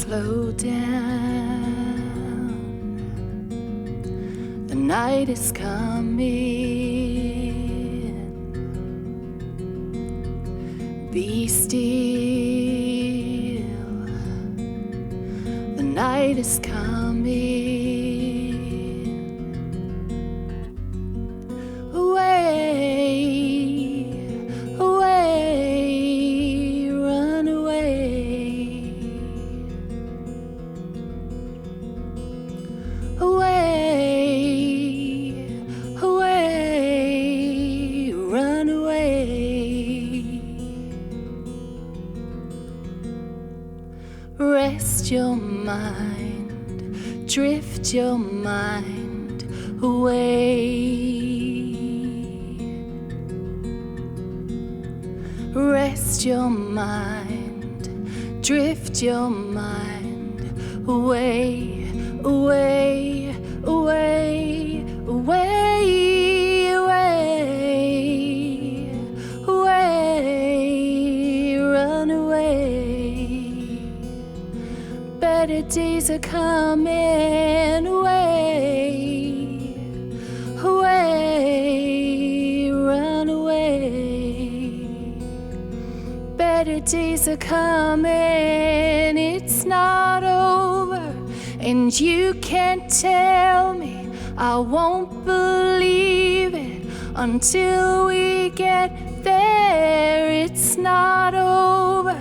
slow down. The night is coming. Be still. The night is coming. Rest your mind, drift your mind away. Rest your mind, drift your mind away, away, away, away, away, away, run away. Better days are coming, away, away, run away. Better days are coming, it's not over, and you can't tell me I won't believe it until we get there. It's not over,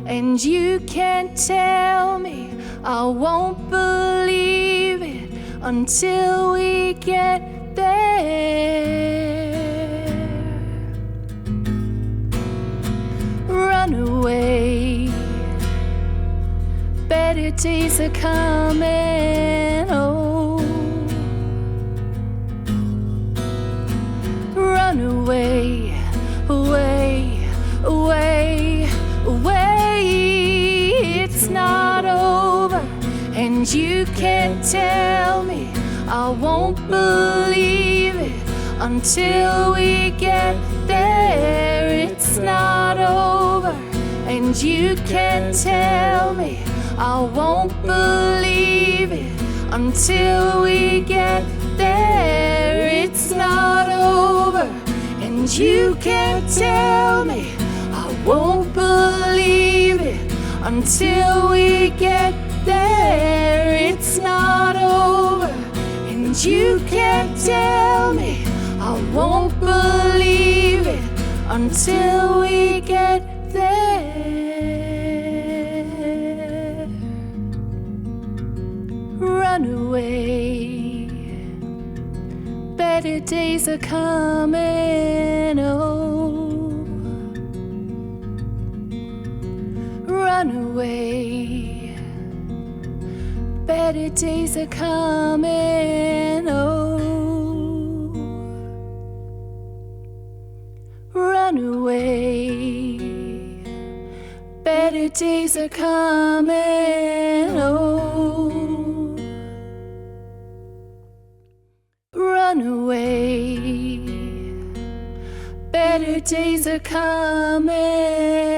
and you can't tell me I won't believe it until we get there. Run away, better days are coming, oh. Run away, away, away, away. It's not over, and you can't tell me I won't believe it until we get there. It's not over, and you can't tell me I won't believe it until we get there. It's not over, and you can't tell me I won't believe it until we get there. It's not over, and you can't tell me I won't believe it until we get there. Run away, better days are coming, oh. Run away, better days are coming, oh. Run away, better days are coming, oh. Run away, better days are coming.